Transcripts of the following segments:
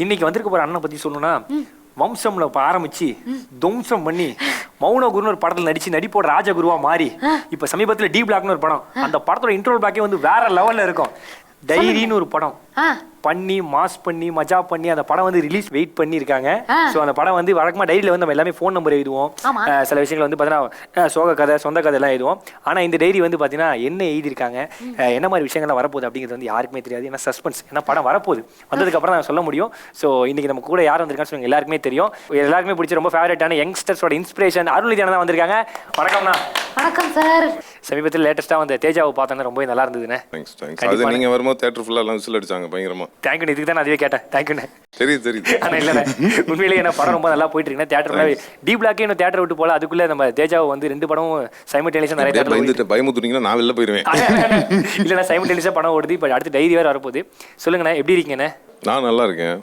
இன்னைக்கு வந்திருக்க போற அண்ணனை பத்தி சொல்லணும்னா வம்சம்ல ஆரம்பிச்சு துவம்சம் பண்ணி மௌன குருன்னு ஒரு படத்துல நடிப்போட ராஜகுருவா மாறி இப்ப சமீபத்துல டி பிளாக்னு ஒரு படம், அந்த படத்தோட இன்ட்ரோல் பிளாக்கே வந்து வேற லெவல்ல இருக்கும். டைரின்னு ஒரு படம் பண்ணி மாஸ் பண்ணி மஜா பண்ணி அந்த படம் வந்து ரிலீஸ் வெயிட் பண்ணி இருக்காங்க. ஸோ அந்த படம் வந்து வழக்கமா டைரியில வந்து நம்ம எல்லாமே ஃபோன் நம்பர் எழுதுவோம், சில விஷயங்கள் வந்து பார்த்தீங்கன்னா சோக கதை சொந்த கதை எல்லாம் எழுதுவோம். ஆனா இந்த டைரி வந்து பார்த்தீங்கன்னா என்ன எழுதியிருக்காங்க, என்ன மாதிரி விஷயங்கள்லாம் வரப்போகுது அப்படிங்கிறது வந்து யாருக்குமே தெரியாது. ஏன்னா சஸ்பென்ஸ், ஏன்னா படம் வரப்போகுது, வந்ததுக்கு அப்புறம் நான் சொல்ல முடியும். ஸோ இன்னைக்கு நம்ம கூட யார் வந்திருக்கான்னு சொல்லுங்க, எல்லாருக்குமே தெரியும், எல்லாருக்குமே பிடிச்ச ரொம்ப ஃபேவரட்டான யங்ஸ்டர்ஸோட இன்ஸ்பிரேஷன் அருள்நிதி தான் வந்திருக்காங்க. வணக்கம்ண்ணா. வணக்கம் சார். சமீபத்தில் லேட்டஸ்ட்டாக வந்து தேஜாவை பார்த்தோன்னா ரொம்ப நல்லா இருந்ததுண்ணே. அது நீங்கள் வரும்போது தேட்டர் ஃபுல்லாக எல்லாம் விசில் அடிச்சாங்க பயங்கரமா. தேங்க்யூ, இதுக்கு தான் நான் அதுவே கேட்டேன். தேங்க்யூண்ணே. தெரியுது. ஆனால் இல்லைண்ணே, உண்மையிலேயே என்ன படம் ரொம்ப நல்லா போயிட்டு இருக்குண்ணே. தேட்டர் டி பிளாக்கே இன்னும் தேட்டர் விட்டு போல, அதுக்குள்ளே நம்ம தேஜாவை வந்து 2 படமும் சைமல்டேனியஸாக நிறைய தேட்டர் பயமுத்துனீங்கன்னா நான் வெளில போயிடுவேன். இல்லைண்ணா, சைமல்டேனியஸாக படம் ஓடுது. இப்போ அடுத்து டைரி வேறு வரப்போகுது. சொல்லுங்கண்ணே, எப்படி இருக்கீங்கண்ணே? நான் நல்லா இருக்கேன்.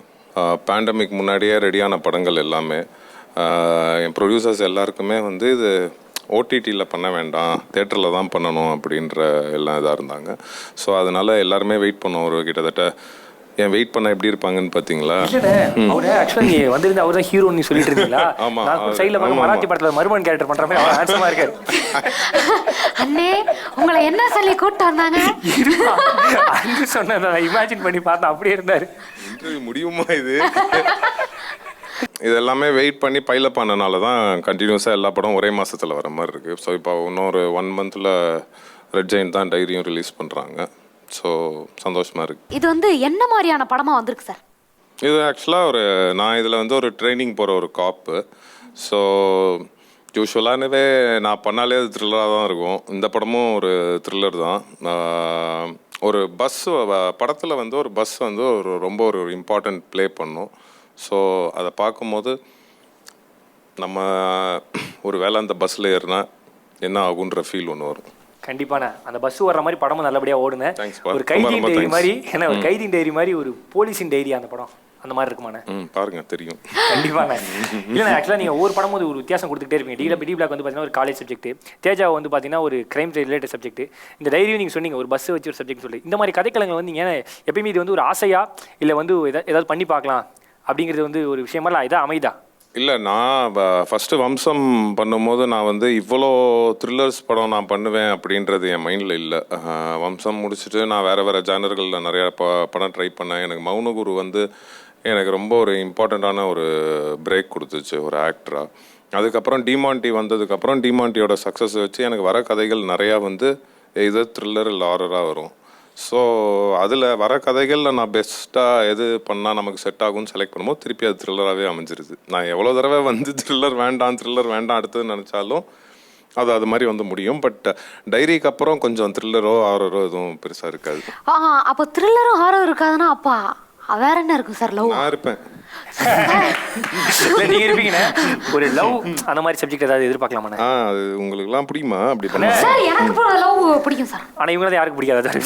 பேண்டமிக் முன்னாடியே ரெடியான படங்கள் எல்லாமே என் ப்ரொடியூசர்ஸ் எல்லாருக்குமே வந்து இது ஓடிடியில் பண்ண வேண்டாம், தேட்டரில் தான் பண்ணணும் அப்படின்ற எல்லாம் இதாக இருந்தாங்க. ஸோ அதனால எல்லாருமே வெயிட் பண்ணோம். ஒரு கிட்டத்தட்ட ஏன் வெயிட் பண்ண எப்படி இருப்பாங்கன்னு பார்த்தீங்களா? அவரு ஆக்சுவலாக நீ வந்திருந்து அவர் தான் ஹீரோன்னு நீ சொல்லிட்டு இருந்தீங்களா? ஆமாம், சைடில் வந்து மராத்தி படத்தில் மருமன் கேரக்டர் பண்ணுற மாதிரி அவர் ஹேண்ட்ஸமாக இருக்காரு. அண்ணே, உங்களை என்ன சொல்லி கூப்பிட்டு வந்தாங்க? அன்று சொன்னதை நான் இமேஜின் பண்ணி பார்த்தேன், அப்படியே இருந்தார். இன்டர்வியூ முடியுமா இது? இது எல்லாமே வெயிட் பண்ணி பைலப் ஆனனால தான் கண்டினியூஸாக எல்லா படம் ஒரே மாதத்தில் வர மாதிரி இருக்குது. ஸோ இப்போ இன்னொரு 1 மந்தில் ரெட் ஜெயின் தான் டைரியும் ரிலீஸ் பண்ணுறாங்க. ஸோ சந்தோஷமாக இருக்குது. இது வந்து என்ன மாதிரியான படமாக வந்திருக்கு சார்? இது ஆக்சுவலாக நான் இதில் வந்து ஒரு ட்ரைனிங் போகிற ஒரு காப்பு. ஸோ யூஸ்வலானவே நான் பண்ணாலே அது த்ரில்லராக தான் இருக்கும். இந்த படமும் ஒரு த்ரில்லர் தான். ஒரு பஸ் படத்தில் வந்து ஒரு பஸ் வந்து ரொம்ப ஒரு இம்பார்ட்டன்ட் ப்ளே பண்ணும். ஸோ அதை பார்க்கும்போது நம்ம ஒரு வேளை அந்த பஸ்ஸில் ஏறினா என்ன ஆகுன்ற ஃபீல் ஒன்று வரும். கண்டிப்பாண்ணே, அந்த பஸ் வர்ற மாதிரி படமும் நல்லபடியாக ஓடுனேன். ஒரு கைதியின் டைரி மாதிரி, ஏன்னா ஒரு கைதியின் டைரி மாதிரி ஒரு போலீஸின் டைரி அந்த படம் அந்த மாதிரி இருக்குமாண்ணே? பாருங்க தெரியும். கண்டிப்பாண்ணே. இல்லை ஆக்சுவலாக நீங்கள் ஒவ்வொரு படமும் ஒரு வித்தியாசம் கொடுத்துட்டே இருப்பீங்க. டி பிளாக் வந்து பார்த்தீங்கன்னா ஒரு காலேஜ் சப்ஜெக்ட், தேஜாவை வந்து பார்த்தீங்கன்னா ஒரு கிரைம் ரிலேட்டட் சப்ஜெக்ட், இந்த டைரியும் நீங்கள் சொன்னீங்க ஒரு பஸ் வச்சு ஒரு சப்ஜெக்ட் சொல்லி. இந்த மாதிரி கதைக்களங்கள் வந்து நீங்கள் எப்பயுமே இது வந்து ஒரு ஆசையா இல்லை வந்து ஏதாவது பண்ணி பார்க்கலாம் அப்படிங்கிறது வந்து ஒரு விஷயமெல்லாம் இதாக அமைதா? இல்லை, நான் ஃபஸ்ட்டு வம்சம் பண்ணும்போது நான் வந்து இவ்வளோ த்ரில்லர்ஸ் படம் நான் பண்ணுவேன் அப்படின்றது என் மைண்டில் இல்லை. வம்சம் முடிச்சுட்டு நான் வேறு ஜானர்களில் நிறையா படம் ட்ரை பண்ணேன். எனக்கு மௌனகுரு வந்து எனக்கு ரொம்ப ஒரு இம்பார்ட்டண்ட்டான ஒரு பிரேக் கொடுத்துச்சு ஒரு ஆக்டராக. அதுக்கப்புறம் டிமாண்டி வந்ததுக்கப்புறம் டிமாண்டியோட சக்ஸஸ் வச்சு எனக்கு வர கதைகள் நிறையா வந்து எது த்ரில்லர் இல்லை ஹாரராக வரும். ஸோ அதில் வர கதைகளில் நான் பெஸ்ட்டாக எது பண்ணால் நமக்கு செட் ஆகும்னு செலக்ட் பண்ணும்போது திருப்பி அது த்ரில்லராகவே அமைஞ்சிருது. நான் எவ்வளோ தடவை வந்து த்ரில்லர் வேண்டாம் அடுத்தது நினச்சாலும் அது மாதிரி வந்து முடியும். பட் டைரிக்கு அப்புறம் கொஞ்சம் த்ரில்லரோ ஹாரரோ எதுவும் பெருசாக இருக்காது. அப்போ த்ரில்லரும் ஹாரரும் இருக்காதுன்னா அப்பா வேற என்ன இருக்கும் சார்? லவ் நான் இருப்பேன். நீங்க இருப்பீங்கண்ணே, ஒரு லவ் அந்த மாதிரி சப்ஜெக்ட் ஏதாவது எதிர்பார்க்கலாமா? அது உங்களுக்குலாம் பிடிக்குமா? அப்படி பண்ண சார் எனக்கு லவ் பிடிக்கும் சார். ஆனால் இவங்க யாருக்கு பிடிக்காது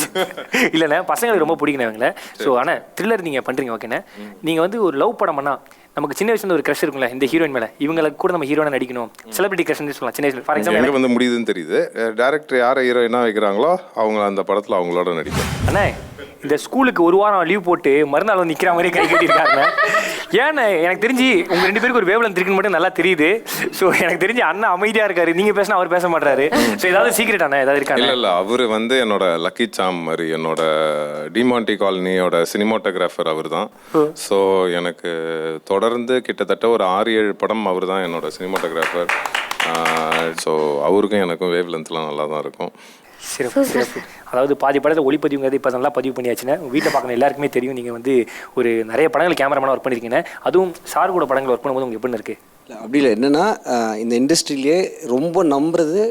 இல்லைண்ணே, பசங்களுக்கு ரொம்ப பிடிக்கணும் இவங்கள. ஸோ ஆனால் த்ரில்லர் நீங்கள் பண்ணுறீங்க ஓகேண்ணே. நீங்கள் வந்து ஒரு லவ் படம் பண்ணால் நமக்கு சின்ன வயசுல ஒரு க்ரஷ் இருக்கும்ல, இந்த ஹீரோயின் மேலே இவங்களுக்கு கூட நம்ம ஹீரோனை நடிக்கணும், செலிபிரிட்டி க்ரஷ்னு சொல்லலாம். சின்ன வயசுல ஃபார் எக்ஸாம்பிள் வந்து முடியுதுன்னு தெரியுது, டேரக்டர் யாரை ஹீரோயினா வைக்கிறாங்களோ அவங்க அந்த படத்தில் அவங்களோட நடிக்கும். அண்ணே, இந்த ஸ்கூலுக்கு ஒரு வாரம் லீவ் போட்டு மறுநாள் வந்து நிற்கிற மாதிரி கை கட்டியிருக்காங்க. ஏன்னா எனக்கு தெரிஞ்சு உங்க 2 பேருக்கு ஒரு வேவ்லென்த் இருக்குன்னு மட்டும் நல்லா தெரியுது. ஸோ எனக்கு தெரிஞ்சு அண்ணா அமைதியா இருக்காரு, நீங்க பேசினா அவர் பேச மாட்டாரு. ஸோ ஏதாவது சீக்ரெட் அண்ணா ஏதாவது இருக்கா? இல்லை, அவர் வந்து என்னோட லக்கி சாம் மாதிரி, என்னோட டிமாண்டி காலனியோட சினிமாட்டோகிராஃபர் அவர் தான். ஸோ எனக்கு தொடர்ந்து கிட்டத்தட்ட ஒரு 6-7 படம் அவர் தான் என்னோட சினிமாட்டோகிராஃபர். ஸோ அவருக்கும் எனக்கும் வேவ் லென்த்லாம் நல்லா தான் இருக்கும். சிறப்பு. அதாவது பாதி படத்தை ஒளிப்பதிவுங்கிறது இப்போ நல்லா பதிவு பண்ணியாச்சுன்னா வீட்டில் பார்க்கணும் எல்லாருக்குமே தெரியும். நீங்கள் வந்து ஒரு நிறைய படங்கள் கேமராமேனாக ஒர்க் பண்ணியிருக்கீங்க. அதுவும் சார் கூட படங்கள் ஒர்க் பண்ணும்போது உங்களுக்கு எப்படி இருக்குது? இல்லை அப்படி இல்லை, என்னென்னா இந்த இண்டஸ்ட்ரியிலே ரொம்ப நம்புறது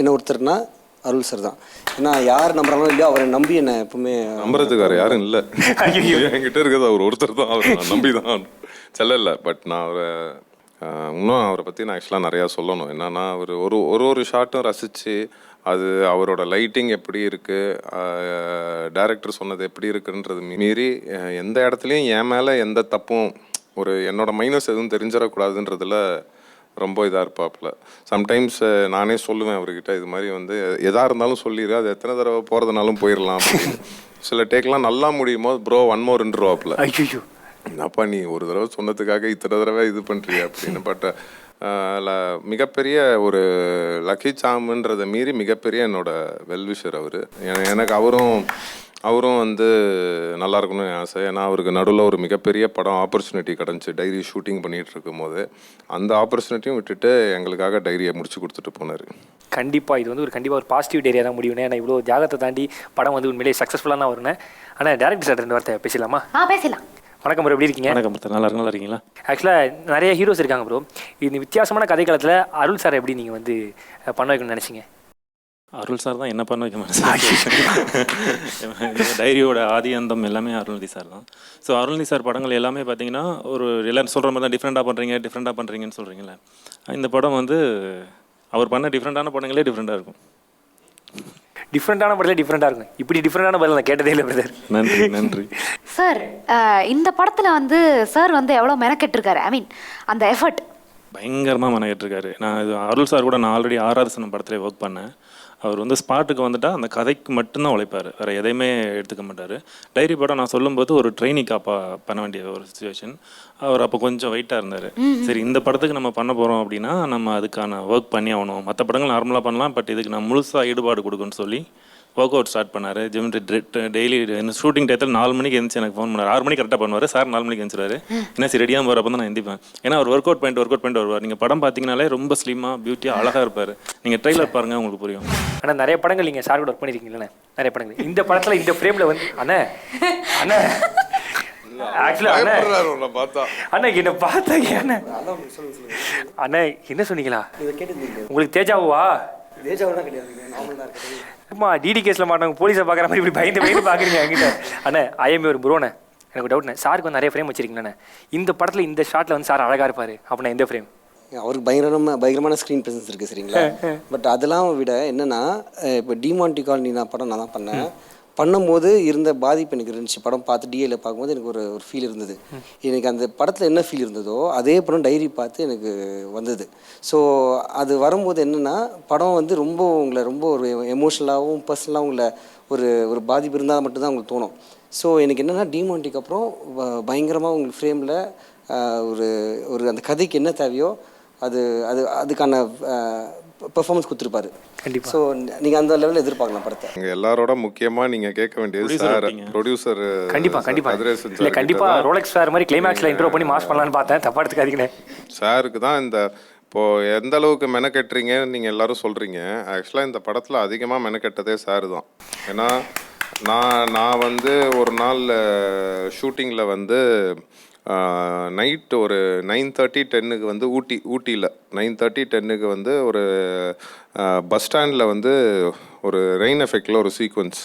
என்ன ஒருத்தர்னா அருள் சார் தான். ஏன்னா யார் நம்புறாங்களோ இல்லையோ அவரை நம்பி என்னை எப்பவுமே நம்புறதுக்கார யாரும் இல்லை. என்கிட்ட இருக்கிறது அவர் ஒருத்தர் தான், அவர் நான் நம்பி தான் செல்ல. பட் நான் இன்னும் அவரை பற்றி நான் ஆக்சுவலாக நிறையா சொல்லணும். என்னன்னா அவர் ஒரு ஷாட்டும் ரசித்து அது அவரோட லைட்டிங் எப்படி இருக்குது, டைரக்டர் சொன்னது எப்படி இருக்குன்றது மீறி எந்த இடத்துலையும் என் மேலே எந்த தப்பும் என்னோட மைனஸ் எதுவும் தெரிஞ்சிடக்கூடாதுன்றதுல ரொம்ப இதாக இருப்பாப்புல. சம்டைம்ஸ் நானே சொல்லுவேன் அவர்கிட்ட, இது மாதிரி வந்து எதாக இருந்தாலும் சொல்லிடு, அது எத்தனை தடவை போகிறதுனாலும் போயிடலாம் அப்படின்னு. சில டேக்லாம் நல்லா முடியும் போது ப்ரோ 1 மோர்ன்றுவாப்புல. அப்பா நீ ஒரு தடவை சொன்னதுக்காக இத்தனை தடவை இது பண்ணுறிய அப்படின்னு. பட் மிகப்பெரிய ஒரு லக்கி சாமுன்றதை மீறி மிகப்பெரிய என்னோட வெல்விஷர் அவர். எனக்கு அவரும் வந்து நல்லா இருக்கணும்னு ஆசை. ஏன்னா அவருக்கு நடுவில் ஒரு மிகப்பெரிய படம் ஆப்பர்ச்சுனிட்டி கிடந்துச்சு டைரி ஷூட்டிங் பண்ணிகிட்டு இருக்கும்போது. அந்த ஆப்பர்ச்சுனிட்டியும் விட்டுட்டு எங்களுக்காக டைரியை முடிச்சு கொடுத்துட்டு போனார். கண்டிப்பாக இது வந்து கண்டிப்பாக ஒரு பாசிட்டிவ் டைரியா தான் முடியும்னே. ஏன்னா இவ்வளோ தியாகத்தை தாண்டி படம் வந்து உண்மையிலேயே சக்ஸஸ்ஃபுல்லாக தான் வரும்னே. ஆனால் டேரக்டர் சார் 2 வார்த்தை பேசலாமா? பேசலாம். வணக்கம் ப்ரோ, எப்படி இருக்கீங்க? வணக்கம் ப்ரோ, நல்லா இருக்கீங்களா? ஆக்சுவலாக நிறைய ஹீரோஸ் இருக்காங்க ப்ரோ. இந்த வித்தியாசமான கதை காலத்தில் அருள் சார் எப்படி நீங்கள் வந்து பண்ண வைக்கணும்னு நினச்சிங்க? அருள் சார் தான் என்ன பண்ண வைக்க மாட்டேன். டைரியோட ஆதி அந்தம் எல்லாமே அருள்நிதி சார் தான். ஸோ அருள்நிதி சார் படங்கள் எல்லாமே பார்த்தீங்கன்னா ஒரு எல்லோரும் சொல்கிற மாதிரி தான் டிஃப்ரெண்ட்டாக பண்ணுறீங்கன்னு சொல்கிறீங்களே. இந்த படம் வந்து அவர் பண்ண டிஃப்ரெண்ட்டான படங்களே டிஃப்ரெண்ட்டாக இருக்கும். டிஃப்ரெண்ட்டான படத்தில் டிஃப்ரெண்ட்டாக இருக்கும். இப்படி டிஃப்ரெண்ட்டான படம் நான் கேட்டதே இல்லை பிரதர். நன்றி சார். இந்த படத்தில் வந்து சார் வந்து எவ்வளோ மெனக்கெட்டிருக்காரு, ஐ மீன் அந்த எஃபர்ட் பயங்கரமாக மெனக்கெட்டிருக்காரு. நான் இது அருள் சார் கூட நான் ஆல்ரெடி 6வது சனம் படத்துலேயே ஒர்க் பண்ணேன். அவர் வந்து ஸ்பாட்டுக்கு வந்துட்டால் அந்த கதைக்கு மட்டும்தான் உழைப்பார், வேறு எதையுமே எடுத்துக்க மாட்டார். டைரி படம் நான் சொல்லும்போது ஒரு ட்ரைனிங்காக பண்ண வேண்டிய ஒரு சுச்சுவேஷன். அவர் அப்போ கொஞ்சம் வெயிட்டாக இருந்தார். சரி இந்த படத்துக்கு நம்ம பண்ண போகிறோம் அப்படின்னா நம்ம அதுக்கான ஒர்க் பண்ணி ஆகணும். மற்ற படங்கள் நார்மலாக பண்ணலாம், பட் இதுக்கு நான் முழுசாக ஈடுபாடு கொடுக்குன்னு சொல்லி ஒர்க் அவுட் ஸ்டார்ட் பண்ணார். ஜிம் டெய்லி ஷூட்டிங் டயத்தில் 4 மணிக்கு எழுந்துச்சு எனக்கு ஃபோன் பண்ணார். 6 மணிக்கு கரெக்டாக பண்ணுவார் சார். 4 மணிக்கு எழுந்துருவாரு. என்ன சரி ரெடியாக போகிறப்ப தான் நான் எந்திப்பேன். ஏன்னா அவர் ஒர்க் அவுட் பண்ணிட்டு வருவார். நீங்கள் படம் பார்த்தீங்கனாலே ரொம்ப ஸ்லிம்மாக பியூட்டியாக அழகாக இருப்பார். நீங்கள் ட்ரெய்லர் பாருங்கள் உங்களுக்கு புரியும். ஆனால் நிறைய படங்கள் நீங்கள் சார் கூட ஒர்க் பண்ணியிருக்கீங்களே, நிறைய படங்கள். இந்த படத்தில் இந்த ஃப்ரேமில் வந்து அண்ணா ஆக்சுவலாக அண்ணா என்ன பார்த்தாங்க அண்ணா என்ன சொன்னீங்களா? உங்களுக்கு தேஜாவா? தேஜாவெல்லாம் கிடையாது, அம்மா டிடி கேஸில் மாட்டாங்க போலீஸை பார்க்குற மாதிரி இப்படி பயந்து பார்க்குறீங்க என்கிட்ட. அண்ணா ஐஎம்ஏ ஒரு ப்ரோண்ணே, எனக்கு டவுட்ண்ணே. சாருக்கு வந்து நிறைய ஃப்ரேம் வச்சிருக்கீங்களே, இந்த படத்தில் இந்த ஷாட்டில் வந்து சார் அழகாக இருப்பார் அப்படின்னா எந்த ஃப்ரேம்? அவருக்கு பயங்கரமான ஸ்க்ரீன் ப்ரெசன்ஸ் இருக்குது சரிங்களா. பட் அதெல்லாம் விட என்னென்னா, இப்போ டிமாண்டி காலனி படம் நான் தான் பண்ணும்போது இருந்த பாதிப்பு எனக்கு இருந்துச்சு. படம் பார்த்து டிஏல பார்க்கும்போது எனக்கு ஒரு ஃபீல் இருந்தது. எனக்கு அந்த படத்தில் என்ன ஃபீல் இருந்ததோ அதே படம் டைரி பார்த்து எனக்கு வந்தது. ஸோ அது வரும்போது என்னென்னா, படம் வந்து ரொம்ப உங்களை ரொம்ப ஒரு எமோஷ்னலாகவும் பர்சனலாகவும் உங்களை ஒரு பாதிப்பு இருந்தால் மட்டும்தான் உங்களுக்கு தோணும். ஸோ எனக்கு என்னென்னா, டிமாண்டிக்கு அப்புறம் பயங்கரமாக உங்களுக்கு ஃப்ரேமில் ஒரு அந்த கதைக்கு என்ன தேவையோ அதுக்கான பெர்ஃபார்மன்ஸ் கொடுத்துருப்பாரு. கண்டிப்பாக. ஸோ நீங்கள் அந்த லெவலில் எதிர்பார்க்கலாம் படத்தை. எங்கள் எல்லாரோட முக்கியமாக நீங்கள் கேட்க வேண்டியது சார், ப்ரொடியூசர். கண்டிப்பாக கண்டிப்பாக ரோலெக்ஸ் சார் மாதிரி கிளைமேக்ஸில் இன்ட்ரோ பண்ணி மாஸ் பண்ணலான்னு பார்த்தேன். தப்பா எடுத்துக்காதீங்கண்ணே. சாருக்கு தான் இப்போது எந்த அளவுக்கு மெனக்கெட்டுறீங்கன்னு நீங்கள் எல்லாரும் சொல்கிறீங்க. ஆக்சுவலாக இந்த படத்தில் அதிகமாக மெனக்கெட்டதே சார் தான். ஏன்னா நான் வந்து ஒரு நாள் ஷூட்டிங்கில் வந்து நைட் ஒரு 9:30 10க்கு வந்து ஊட்டியில் 9:30 10க்கு வந்து ஒரு பஸ் ஸ்டாண்டில் வந்து ஒரு ரெயின் எஃபெக்டில் ஒரு சீக்வன்ஸ்.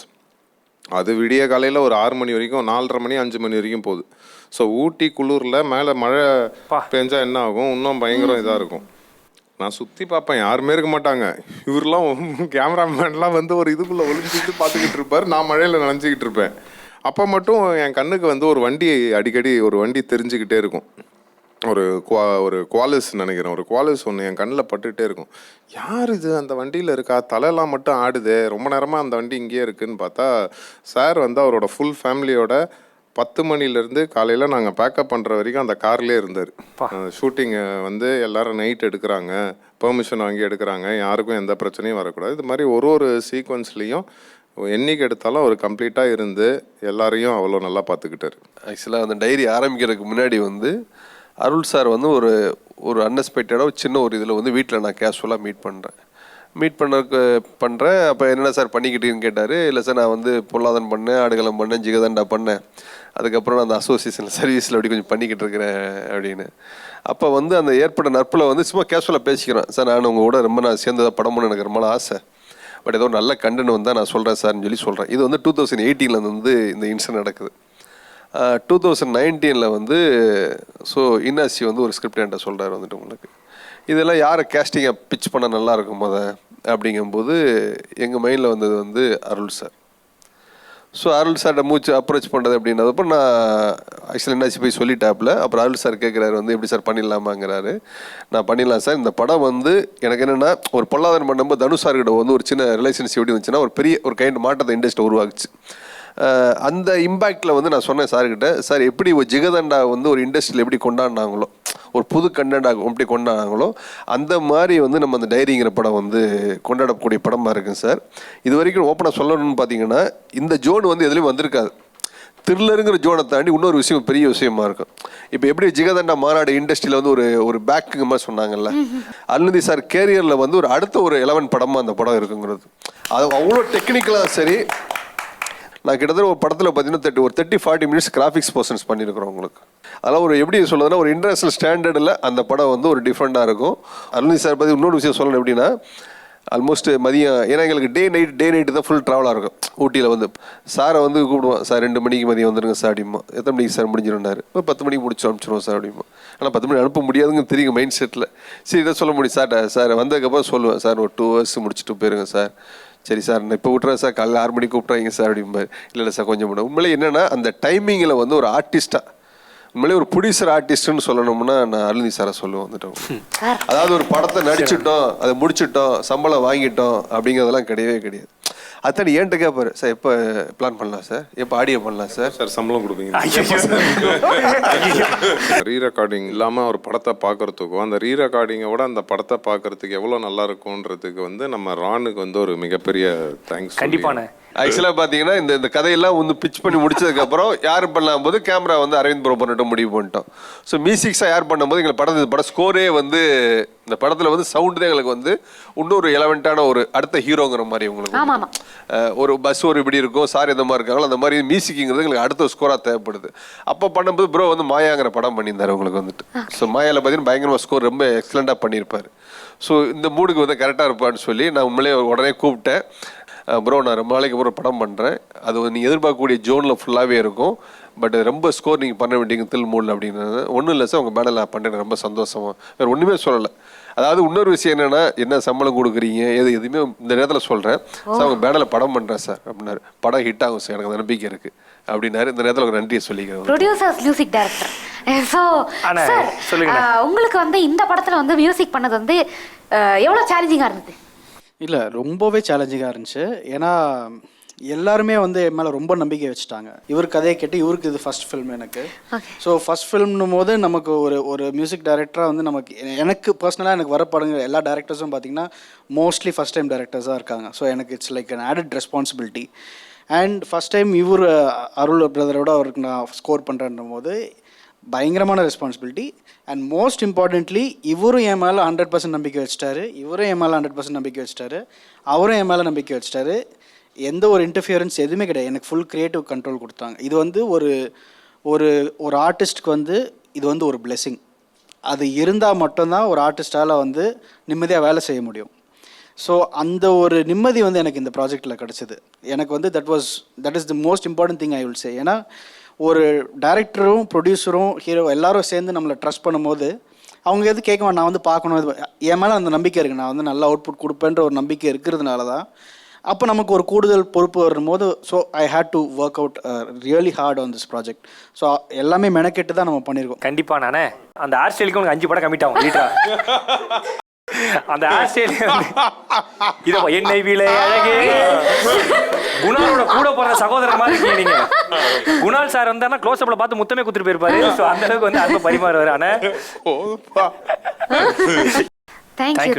அது விடிய காலையில் ஒரு 6 மணி வரைக்கும், 4:30 மணி 5 மணி வரைக்கும் போகுது. ஸோ ஊட்டி குளிரில் மேலே மழை பெஞ்சா என்ன ஆகும், இன்னும் பயங்கரம் இதாக இருக்கும். நான் சுற்றி பார்ப்பேன், யாருமே இருக்க மாட்டாங்க. இவரெலாம் கேமராமேன்லாம் வந்து ஒரு இதுக்குள்ளே ஒளிஞ்சிட்டு பார்த்துக்கிட்டு இருப்பார். நான் மழையில் நனைஞ்சிக்கிட்டு இருப்பேன். அப்போ மட்டும் என் கண்ணுக்கு வந்து ஒரு வண்டி தெரிஞ்சுக்கிட்டே இருக்கும். ஒரு குவாலிஸ் நினைக்கிறேன், ஒரு குவாலிஸ் ஒன்று என் கண்ணில் பட்டுகிட்டே இருக்கும். யார் இது அந்த வண்டியில் இருக்கா, தலையெல்லாம் மட்டும் ஆடுதே, ரொம்ப நேரமாக அந்த வண்டி இங்கேயே இருக்குதுன்னு பார்த்தா சார் வந்து அவரோட ஃபுல் ஃபேமிலியோட 10 மணிலேருந்து காலையில் நாங்கள் பேக்கப் பண்ணுற வரைக்கும் அந்த கார்லேயே இருந்தார். ஷூட்டிங்கை வந்து எல்லோரும் நைட் எடுக்கிறாங்க, பெர்மிஷன் வாங்கி எடுக்கிறாங்க, யாருக்கும் எந்த பிரச்சனையும் வரக்கூடாது. இது மாதிரி ஒரு சீக்வன்ஸ்லேயும் என்னைக்கு எடுத்தாலும் அவர் கம்ப்ளீட்டாக இருந்து எல்லாரையும் அவ்வளோ நல்லா பார்த்துக்கிட்டாரு. ஆக்சுவலாக அந்த டைரி ஆரம்பிக்கிறதுக்கு முன்னாடி வந்து அருள் சார் வந்து ஒரு அன்எக்ஸ்பெக்டடாக சின்ன ஒரு இதில் வந்து வீட்டில் நான் கேஷுவலாக மீட் பண்ணுறேன். அப்போ என்னென்ன சார் பண்ணிக்கிட்டீங்கன்னு கேட்டார். இல்லை சார் நான் வந்து பொல்லாதன் பண்ணேன், ஆடுகளம் பண்ணேன், ஜிகதண்டா பண்ணேன், அதுக்கப்புறம் நான் அந்த அசோசியேஷன் சர்வீஸில் அப்படி கொஞ்சம் பண்ணிக்கிட்டு இருக்கிறேன் அப்படின்னு. அப்போ வந்து அந்த ஏற்பட்ட நட்பில் வந்து சும்மா கேஷுவலாக பேசிக்கிறேன். சார் நான் உங்கள் கூட ரொம்ப நான் சேர்ந்ததாக படம்னு எனக்கு ரொம்ப ஆசை, பட் ஏதோ நல்ல கண்டென்ட் வந்தால் நான் சொல்கிறேன் சார்னு சொல்லி சொல்கிறேன். இது வந்து 2018 வந்து இந்த இன்சிடென்ட் நடக்குது. 2019 வந்து ஸோ இன்னாசி வந்து ஒரு ஸ்கிரிப்ட் என்கிட்ட சொல்கிறார் வந்துட்டு, உங்களுக்கு இதெல்லாம் யாரை கேஸ்டிங்கை பிச் பண்ண நல்லா இருக்கும் அப்படிங்கும்போது எங்கள் மைண்டில் வந்தது வந்து அருள் சார். ஸோ அருள் சார்கிட்ட மூச்சு அப்ரோச் பண்ணுறது அப்படின்றப்போ நான் ஆக்சுவலி என்னாச்சு போய் சொல்லிட்டாப்புல. அப்புறம் அருள் சார் கேட்குறாரு வந்து எப்படி சார் பண்ணிடலாமாங்கிறாரு. நான் பண்ணிடலாம் சார். இந்த படம் வந்து எனக்கு என்னென்னா, ஒரு பொல்லாதன் பண்ணும்போது தனுஷ் சார்கிட்ட வந்து ஒரு சின்ன ரிலேஷன்ஷிப் எப்படி வந்துச்சுன்னா ஒரு பெரிய ஒரு கைண்ட் மாற்றத்தை இண்டஸ்ட்ரி உருவாக்குச்சு. அந்த இம்பேக்டில் வந்து நான் சொன்னேன் சார்கிட்ட, சார் எப்படி ஒரு ஜிகதண்டா வந்து ஒரு இண்டஸ்ட்ரியில் எப்படி கொண்டாடினாங்களோ, ஒரு புது கண்டென்ட்டாக எப்படி கொண்டாடினாங்களோ அந்த மாதிரி வந்து நம்ம அந்த டைரிங்கிற படம் வந்து கொண்டாடக்கூடிய படமாக இருக்குங்க சார். இது வரைக்கும் ஓப்பனாக சொல்லணும்னு பார்த்தீங்கன்னா இந்த ஜோன் வந்து எதுலேயும் வந்திருக்காது. த்ரில்லருங்கிற ஜோனை தாண்டி இன்னொரு விஷயம் பெரிய விஷயமா இருக்கும். இப்போ எப்படி ஜிகதண்டா மாநாடு இண்டஸ்ட்ரியில் வந்து ஒரு பேக்குங்க மாதிரி சொன்னாங்கல்ல, அருள்நிதி சார் கேரியரில் வந்து ஒரு அடுத்த ஒரு 11 படமாக அந்த படம் இருக்குங்கிறது. அது அவ்வளோ டெக்னிக்கலாக சரி. நான் கிட்டத்தட்ட ஒரு படத்தில் பார்த்தீங்கன்னா ஒரு 30-40 மினிட்ஸ் கிராஃபிக்ஸ் போர்ஷன்ஸ் பண்ணியிருக்கிறோம் உங்களுக்கு. அதெல்லாம் ஒரு எப்படி சொல்லுதுன்னா ஒரு இன்டர்நேஷனல் ஸ்டாண்டர்டில் அந்த படம் வந்து ஒரு டிஃப்ரெண்ட்டாக இருக்கும். அருள்நிதி சார் பற்றி இன்னொரு விஷயம் சொல்லணும் எப்படின்னா, ஆல்மோஸ்ட் மதியம், ஏன்னா எங்களுக்கு டே நைட்டு தான் ஃபுல் ட்ராவலாக இருக்கும். ஊட்டியில் வந்து சாரை வந்து கூப்பிடுவோம், சார் 2 மணிக்கு மதியம் வந்துடுங்க சார் அப்படிமா. எத்தனை மணிக்கு சார் முடிஞ்சிருந்தாரு? ஒரு 10 மணிக்கு முடிச்சு அனுப்பிச்சிடுவோம் சார் அப்படிமா. ஆனால் 10 மணி அனுப்ப முடியாதுங்க தெரியும் மைண்ட் செட்டில். சரி இதை சொல்ல முடியும் சார் வந்ததுக்கப்புறம் சொல்லுவேன், சார் ஒரு 2 ஹவர்ஸ் முடிச்சுட்டு போயிருங்க சார். சரி சார் நான் இப்போ விட்டுறேன் சார், காலையில் 6 மணிக்கு கூப்பிட்றாங்க சார் அப்படிம்பாரு. இல்லை சார் கொஞ்சம் முடியும். உண்மையிலே என்னென்னா அந்த டைமிங்கில் வந்து ஒரு ஆர்டிஸ்ட்டாக, உண்மையிலே ஒரு ப்ரொடியூசர் ஆர்டிஸ்ட்னு சொல்லணும்னா நான் அருள்நிதி சாரை சொல்லுவேன் வந்துட்டோம். அதாவது ஒரு படத்தை நடிச்சிட்டோம், அதை முடிச்சிட்டோம், சம்பளம் வாங்கிட்டோம் அப்படிங்கிறதெல்லாம் கிடையவே கிடையாது. அத்தனை ஏன்ட்டு கேட்பாரு, சார் எப்போ பிளான் பண்ணலாம் சார், எப்போ ஆடியோ பண்ணலாம் சார், சார் சம்பளம் கொடுப்பீங்க. ரீ ரெக்கார்டிங் இல்லாமல் ஒரு படத்தை பார்க்கறதுக்கும் அந்த ரீ ரெக்கார்டிங்கோட அந்த படத்தை பார்க்கறதுக்கு எவ்வளோ நல்லா இருக்கும்ன்றதுக்கு வந்து நம்ம ராணுக்கு வந்து ஒரு மிகப்பெரிய தேங்க்ஸ். கண்டிப்பாண்ணே. ஆக்சுவலாக பார்த்தீங்கன்னா இந்த கதையெல்லாம் வந்து பிச் பண்ணி முடிச்சதுக்கப்புறம் யார் பண்ணலாம் போது கேமரா வந்து அரவிந்த் ப்ரோ பண்ணிட்டு முடிவு பண்ணிட்டோம். ஸோ மியூசிக்ஸாக யார் பண்ணும்போது எங்களுக்கு படம் ஸ்கோரே வந்து இந்த படத்தில் வந்து சவுண்டு தான் எங்களுக்கு வந்து இன்னொரு எலவெண்ட்டான ஒரு அடுத்த ஹீரோங்கிற மாதிரி உங்களுக்கு ஒரு பஸ் ஒரு இப்படி இருக்கும், சார் எந்த மாதிரி இருக்காங்களோ அந்த மாதிரி மியூசிக்குங்கிறது எங்களுக்கு அடுத்த ஸ்கோராக தேவைப்படுது. அப்போ பண்ணும்போது ப்ரோ வந்து மாயாங்கிற படம் பண்ணியிருந்தார் உங்களுக்கு வந்துட்டு. ஸோ மாயாவில் பார்த்தீங்கன்னா பயங்கரமாக ஸ்கோர் ரொம்ப எக்ஸலண்ட்டாக பண்ணியிருப்பார். ஸோ இந்த மூடுக்கு வந்து கரெக்டாக இருப்பான்னு சொல்லி நான் உண்மையிலே உடனே கூப்பிட்டேன். ப்ரோ நான் ரொம்ப நாளைக்கு அப்புறம் படம் பண்ணுறேன், அது நீங்கள் எதிர்பார்க்கக்கூடிய ஜோனில் ஃபுல்லாகவே இருக்கும், பட் ரொம்ப ஸ்கோர் நீங்கள் பண்ண வேண்டியங்க தில் மூடில் அப்படின்றது ஒன்றும் இல்லை சார், உங்கள் மேடல் நான் பண்ணுறேன் ரொம்ப சந்தோஷமாக, வேறு ஒன்றுமே சொல்லலை. அதாவது இன்னொரு விஷயம் என்னென்னா, என்ன சம்பளம் கொடுக்குறீங்க எதுவுமே இந்த நேரத்தில் சொல்கிறேன் சார், உங்கள் பேனலில் படம் பண்ணுறேன் சார் அப்படின்னாரு. படம் ஹிட் ஆகும் சார், எனக்கு அந்த நம்பிக்கை இருக்குது அப்படின்னாரு. இந்த நேரத்தில் ஒரு நன்றியை சொல்லிக்கிறேன். Producers music director. So sir உங்களுக்கு வந்து இந்த படத்தில் வந்து மியூசிக் பண்ணது வந்து எவ்வளோ சேலஞ்சிங்காக இருந்தது? இல்லை ரொம்பவே சேலஞ்சிங்காக இருந்துச்சு. ஏன்னா எல்லாருமே வந்து என் மேலே ரொம்ப நம்பிக்கை வச்சுட்டாங்க. இவர் கதையை கேட்டு இவருக்கு இது ஃபர்ஸ்ட் ஃபில்ம் எனக்கு. ஸோ ஃபர்ஸ்ட் ஃபில்ம்னும் போது நமக்கு ஒரு மியூசிக் டைரக்டராக வந்து எனக்கு பர்சனலாக எனக்கு வர படங்க எல்லா டேரக்டர்ஸும் பார்த்தீங்கன்னா மோஸ்ட்லி ஃபஸ்ட் டைம் டேரக்டர்ஸாக இருக்காங்க. ஸோ எனக்கு it's like an added responsibility. And first time இவர் அருள் பிரதரோட அவருக்கு நான் ஸ்கோர் பண்ணுறேன்னும் போது பயங்கரமான ரெஸ்பான்சிபிலிட்டி. அண்ட் மோஸ்ட் இம்பார்ட்டன்ட்லி இவரும் என் மேலே 100% நம்பிக்கை வச்சிட்டாரு, இவரும் என் மேலே 100% நம்பிக்கை வச்சிட்டாரு, அவரும் என் மேலே நம்பிக்கை வச்சிட்டாரு. எந்த ஒரு இன்டர்ஃபியரன்ஸ் எதுவுமே கிடையாது. எனக்கு ஃபுல் க்ரியேட்டிவ் கண்ட்ரோல் கொடுத்தாங்க. இது வந்து ஒரு ஒரு ஆர்டிஸ்ட்க்கு வந்து இது வந்து ஒரு பிளெஸிங். அது இருந்தால் மட்டும்தான் ஒரு ஆர்டிஸ்டால் வந்து நிம்மதியாக வேலை செய்ய முடியும். ஸோ அந்த ஒரு நிம்மதி வந்து எனக்கு இந்த ப்ராஜெக்டில் கிடச்சிது. எனக்கு வந்து that is the most important thing I will say. ஏன்னா ஒரு டைரக்டரும் ப்ரொடியூசரும் ஹீரோ எல்லாரும் சேர்ந்து நம்மளை ட்ரஸ்ட் பண்ணும்போது அவங்க எது கேட்க நான் வந்து பார்க்கணும், என் மேலே அந்த நம்பிக்கை இருக்குது, நான் வந்து நல்ல அவுட்புட் கொடுப்பேன்ற ஒரு நம்பிக்கை இருக்கிறதுனால தான் அப்போ நமக்கு ஒரு கூடுதல் பொறுப்பு வரும்போது so I had to work out really hard on this project. So எல்லாமே மெனக்கெட்டு தான் நம்ம பண்ணியிருக்கோம். கண்டிப்பாக நானே அந்த ஹேர் ஸ்டைலுக்கு உனக்கு 5 படம் கமிட் ஆகும் லீட்டரா. அந்த ஹேர் ஸ்டைல் இதை என்னை விலை அழகே குணாலோட கூட போற சகோதரர் மாதிரி இருக்கீங்க நீங்க. குணால் சார் வந்தாருன்னா க்ளோஸ் அப்ல பார்த்து முத்தமே குத்துட்டு போயிருப்பாரு. ஸோ அந்த அளவுக்கு வந்து அன்பை பரிமாறுவாரு. ஆனா தேங்க்யூ